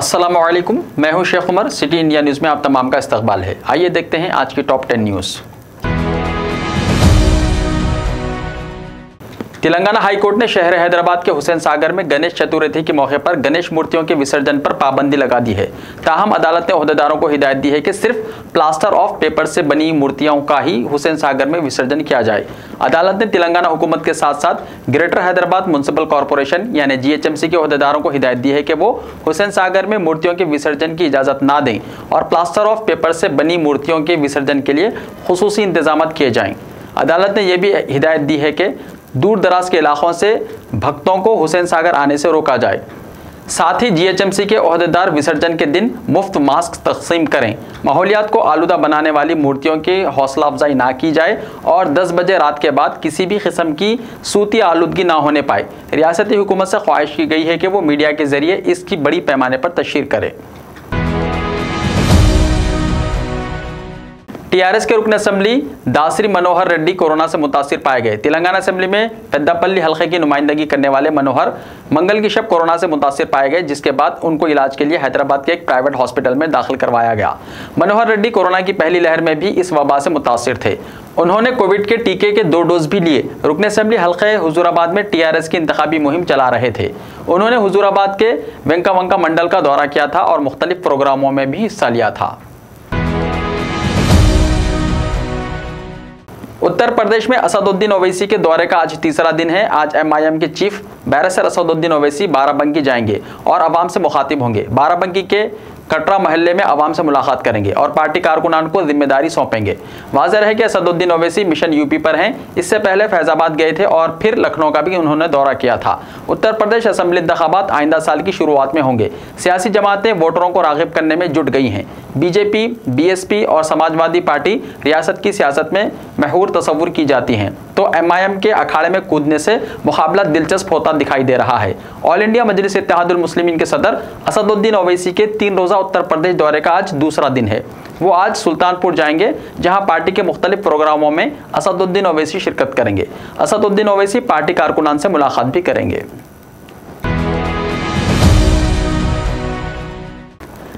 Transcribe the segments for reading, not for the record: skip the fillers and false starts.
अस्सलामुअलैकुम, मैं हूं Sheikh Umar. City India News में आप तमाम का इस्तकबाल है। आइए देखते हैं आज की top 10 news. Telangana high court ने शहर हैदराबाद के हुसैन सागर में गणेश चतुर्थी के मौके पर गणेश मूर्तियों के विसर्जन पर पाबंदी लगा दी है। ताहम अदालत ने ओहदेदारों को हिदायत दी है कि सिर्फ प्लास्टर ऑफ पेपर से बनी मूर्तियों का ही हुसैन सागर में विसर्जन किया जाए। अदालत ने तेलंगाना हुकूमत के साथ साथ ग्रेटर हैदराबाद म्युनिसिपल कॉरपोरेशन यानी GHMC के ओहदेदारों को हिदायत दी है कि वो हुसैन सागर में मूर्तियों के विसर्जन की इजाज़त ना दें और प्लास्टर ऑफ पेपर से बनी मूर्तियों के विसर्जन के लिए खुसूसी इंतजाम किए जाएँ। अदालत ने यह भी हिदायत दी है कि दूर दराज के इलाकों से भक्तों को हुसैन सागर आने से रोका जाए। साथ ही GHMC के ओहदेदार विसर्जन के दिन मुफ्त मास्क तकसीम करें। माहौलियात को आलूदा बनाने वाली मूर्तियों की हौसला अफजाई ना की जाए और 10 बजे रात के बाद किसी भी किस्म की सूती आलूदगी ना होने पाए। रियासती हुकूमत से ख्वाहिश की गई है कि वो मीडिया के जरिए इसकी बड़ी पैमाने पर तशहीर करे। TRS के रुकन असेंबली दासरी मनोहर रेड्डी कोरोना से मुतासिर पाए गए। तेलंगाना असेंबली में पेद्दापल्ली हल्के की नुमाइंदगी करने वाले मनोहर मंगल की शब कोरोना से मुतासिर पाए गए, जिसके बाद उनको इलाज के लिए हैदराबाद के एक प्राइवेट हॉस्पिटल में दाखिल करवाया गया। मनोहर रेड्डी कोरोना की पहली लहर में भी इस वबा से मुतासिर थे। उन्होंने कोविड के टीके के 2 डोज भी लिए। रुकन असेंबली हल्के हुजूराबाद में TRS की इंतखाबी मुहिम चला रहे थे। उन्होंने हुजूराबाद के वेंकावंका मंडल का दौरा किया था और मुख्तलिफ प्रोग्रामों में भी हिस्सा लिया था। उत्तर प्रदेश में असदुद्दीन ओवैसी के दौरे का आज तीसरा दिन है। आज MIM के चीफ बैरिस्टर असदुद्दीन ओवैसी बाराबंकी जाएंगे और अवाम से मुखातिब होंगे। बाराबंकी के कटरा महल्ले में अवाम से मुलाकात करेंगे और पार्टी कारकुनान को जिम्मेदारी सौंपेंगे। वाज़ेह रहे कि असदुद्दीन ओवैसी मिशन यूपी पर हैं। इससे पहले फैजाबाद गए थे और फिर लखनऊ का भी उन्होंने दौरा किया था। उत्तर प्रदेश असेंबली इंतखाबात आइंदा साल की शुरुआत में होंगे। सियासी जमातें वोटरों को राग़िब करने में जुट गई हैं। BJP, BSP और समाजवादी पार्टी रियासत की सियासत में महूर तस्वुर की जाती हैं, तो MIM के अखाड़े में कूदने से मुकाबला दिलचस्प होता दिखाई दे रहा है। ऑल इंडिया मजलिस इत्तेहादुल मुस्लिमीन के सदर असदुद्दीन ओवैसी के 3 रोज़ा उत्तर प्रदेश दौरे का आज दूसरा दिन है। वो आज सुल्तानपुर जाएंगे, जहां पार्टी के मुख्तलिफ प्रोग्रामों में असदुद्दीन ओवैसी शिरकत करेंगे। असदुद्दीन ओवैसी पार्टी कारकुनान से मुलाकात भी करेंगे।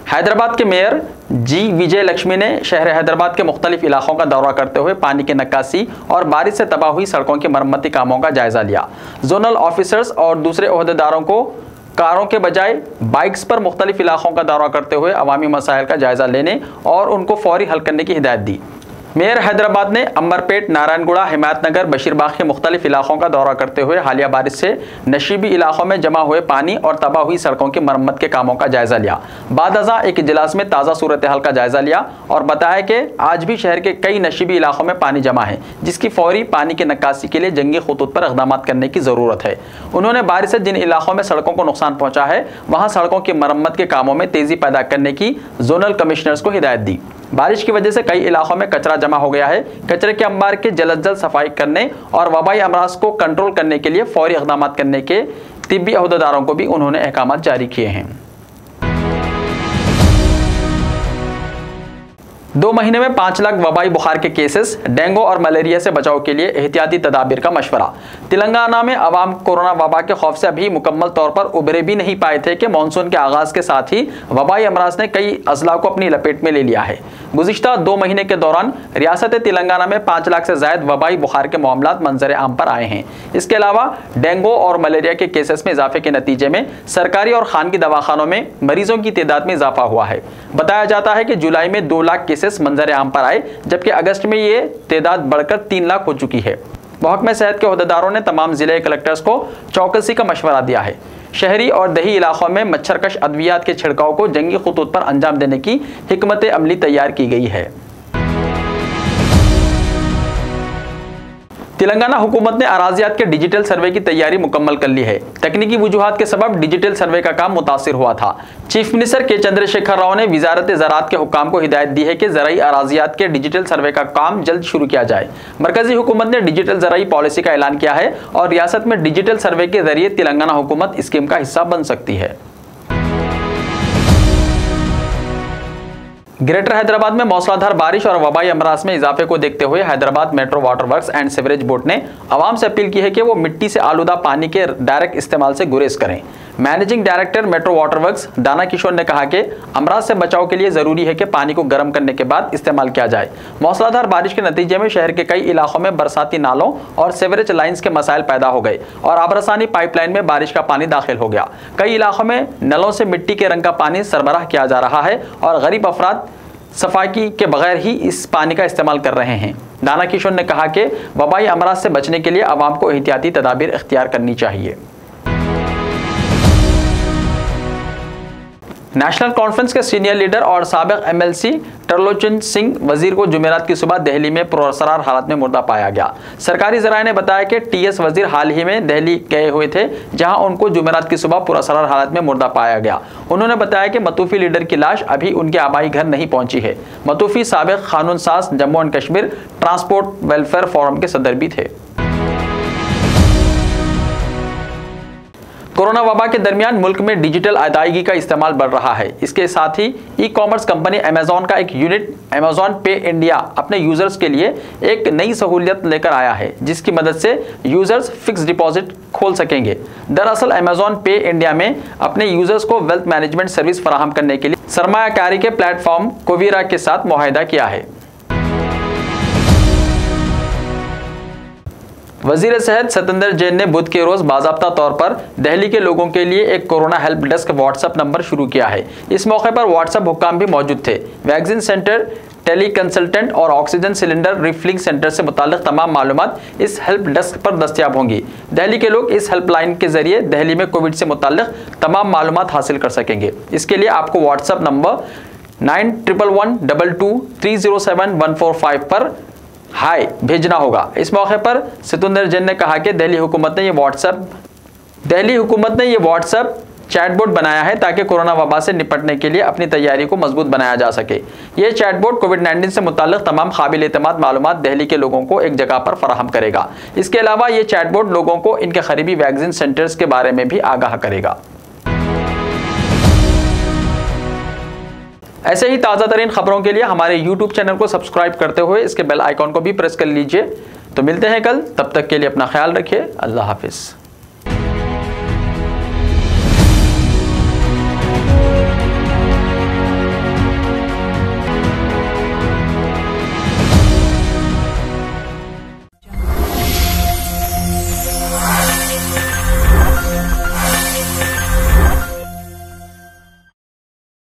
हैदराबाद के मेयर G विजय लक्ष्मी ने शहर हैदराबाद के मुख्तलिफ इलाकों का दौरा करते हुए पानी की नक्कासी और बारिश से तबाह हुई सड़कों की मरम्मती कामों का जायजा लिया। जोनल ऑफिसर्स और दूसरे ओहदेदारों को कारों के बजाय बाइक्स पर मुख्तलिफ इलाकों का दौरा करते हुए अवामी मसाइल का जायजा लेने और उनको फौरी हल करने की हिदायत दी। मेयर हैदराबाद ने अंबरपेट, नारायणगुड़ा, हिमायतनगर, बशीरबाग के मुख्तलिफ इलाकों का दौरा करते हुए हालिया बारिश से नशीबी इलाकों में जमा हुए पानी और तबाह हुई सड़कों की मरम्मत के कामों का जायजा लिया। बाद अज़ा एक इजलास में ताज़ा सूरत हाल का जायजा लिया और बताया कि आज भी शहर के कई नशीबी इलाकों में पानी जमा है, जिसकी फौरी पानी की नक्कासी के लिए जंगी खतूत पर इक़दाम करने की ज़रूरत है। उन्होंने बारिश से जिन इलाकों में सड़कों को नुकसान पहुँचा है, वहाँ सड़कों की मरम्मत के कामों में तेज़ी पैदा करने की जोनल कमिश्नर्स को हिदायत दी। बारिश की वजह से कई इलाकों में कचरा जमा हो गया है। कचरे के अंबार की जल्द जल्द सफाई करने और वबाई अमराज को कंट्रोल करने के लिए फौरी इक़दाम करने के तिब्बी अहदेदारों को भी उन्होंने अहकाम जारी किए हैं। 2 महीने में 5 लाख वबाई बुखार के केसेस, डेंगू और मलेरिया से बचाव के लिए एहतियाती तदाबीर का मशवरा। तेलंगाना में अवाम कोरोना वबा के खौफ से अभी मुकम्मल तौर पर उभरे भी नहीं पाए थे कि मानसून के आगाज के साथ ही वबाई अमराज ने कई अजला को अपनी लपेट में ले लिया है। गुज़िश्ता 2 महीने के दौरान रियासत तेलंगाना में 5 लाख से ज़ायद वबाई बुखार के मामलात मंजर आम पर आए हैं। इसके अलावा डेंगू और मलेरिया के केसेस में इजाफे के नतीजे में सरकारी और खानगी दवाखानों में मरीजों की तादाद में इजाफा हुआ है। बताया जाता है कि जुलाई में 2 लाख केसेस मंजर आम पर आए, जबकि अगस्त में ये तादाद बढ़कर 3 लाख हो चुकी है। महकमे सेहत के ओहदेदारों ने तमाम जिले कलेक्टर्स को चौकसी का मशवरा दिया है। शहरी और दही इलाकों में मच्छरकश अद्वियात के छिड़काव को जंगी खतूत पर अंजाम देने की हिकमत अमली तैयार की गई है। तेलंगाना हुकूमत ने अराजियात के डिजिटल सर्वे की तैयारी मुकम्मल कर ली है। तकनीकी वजूहात के सबब डिजिटल सर्वे का काम मुतासिर हुआ था। चीफ मिनिस्टर के चंद्रशेखर राव ने वजारत ज़राअत के हुक्काम को हिदायत दी है कि ज़राई अराजियात के डिजिटल सर्वे का काम जल्द शुरू किया जाए। मरकजी हुकूमत ने डिजिटल ज़राई पॉलिसी का ऐलान किया है और रियासत में डिजिटल सर्वे के जरिए तेलंगाना हुकूमत स्कीम का हिस्सा बन सकती है। ग्रेटर हैदराबाद में मौसलाधार बारिश और वबाई अमराज में इजाफे को देखते हुए Hyderabad metro water works and sewerage board ने आवाम से अपील की है कि वो मिट्टी से आलूदा पानी के डायरेक्ट इस्तेमाल से गुरेज करें। Managing director metro water works दाना किशोर ने कहा कि अमराज से बचाव के लिए जरूरी है कि पानी को गर्म करने के बाद इस्तेमाल किया जाए। मूसलाधार बारिश के नतीजे में शहर के कई इलाकों में बरसाती नालों और सीवरेज लाइंस के मसाइल पैदा हो गए और आबरसानी पाइपलाइन में बारिश का पानी दाखिल हो गया। कई इलाकों में नलों से मिट्टी के रंग का पानी सरबराह किया जा रहा है और गरीब अफराद सफाई के बगैर ही इस पानी का इस्तेमाल कर रहे हैं। दाना किशोर ने कहा कि वबाई अमराज से बचने के लिए आवाम को एहतियाती तदाबीर इख्तियार करनी चाहिए। नेशनल कॉन्फ्रेंस के सीनियर लीडर और साबिक एमएलसी तरलोचन सिंह वजीर को जुमेरात की सुबह दिल्ली में पुरअसरार हालत में मुर्दा पाया गया। सरकारी ज़राए ने बताया कि टीएस वजीर हाल ही में दिल्ली गए हुए थे, जहां उनको जुमेरात की सुबह पुरअसरार हालत में मुर्दा पाया गया। उन्होंने बताया कि मतूफी लीडर की लाश अभी उनके आबाई घर नहीं पहुंची है। मतूफी साबिक कानून साज Jammu and Kashmir transport welfare forum के सदर भी थे। कोरोना वबा के दरमियान मुल्क में डिजिटल अदायगी का इस्तेमाल बढ़ रहा है। इसके साथ ही ई कॉमर्स कंपनी अमेजॉन का एक यूनिट अमेजॉन पे इंडिया अपने यूजर्स के लिए एक नई सहूलियत लेकर आया है, जिसकी मदद से यूजर्स फिक्स डिपॉजिट खोल सकेंगे। दरअसल अमेजॉन पे इंडिया में अपने यूजर्स को वेल्थ मैनेजमेंट सर्विस फराहम करने के लिए सरमायाकारी के प्लेटफॉर्म कोविरा के साथ मुआहिदा किया है। वजीर सेहत सतेंद्र जैन ने बुध के रोज बाज़ाब्ता तौर पर दिल्ली के लोगों के लिए एक corona help desk WhatsApp number शुरू किया है। इस मौके पर व्हाट्सएप हुक्काम भी मौजूद थे। वैक्सीन सेंटर, टेली कंसल्टेंट और ऑक्सीजन सिलेंडर रिफिलिंग सेंटर से मुताल्लिक तमाम मालूमात इस हेल्प डेस्क पर दस्तियाब होंगी। दिल्ली के लोग इस हेल्पलाइन के जरिए दिल्ली में कोविड से मुताल्लिक तमाम मालूमात हासिल कर सकेंगे। इसके लिए आपको व्हाट्सएप नंबर 911122307145 पर हाय भेजना होगा। इस मौके पर सतेंद्र जैन ने कहा कि दिल्ली हुकूमत ने ये व्हाट्सएप चैटबोट बनाया है ताकि कोरोना वबा से निपटने के लिए अपनी तैयारी को मजबूत बनाया जा सके। ये चैटबोट कोविड-19 से मुताल्लिक तमाम काबिल एतमाद मालूमात दिल्ली के लोगों को एक जगह पर फराहम करेगा। इसके अलावा ये चैटबोट लोगों को इनके करीबी वैक्सीन सेंटर्स के बारे में भी आगाह करेगा। ऐसे ही ताज़ा तरीन खबरों के लिए हमारे YouTube चैनल को सब्सक्राइब करते हुए इसके बेल आइकॉन को भी प्रेस कर लीजिए। तो मिलते हैं कल, तब तक के लिए अपना ख्याल रखिए। अल्लाह हाफिज़।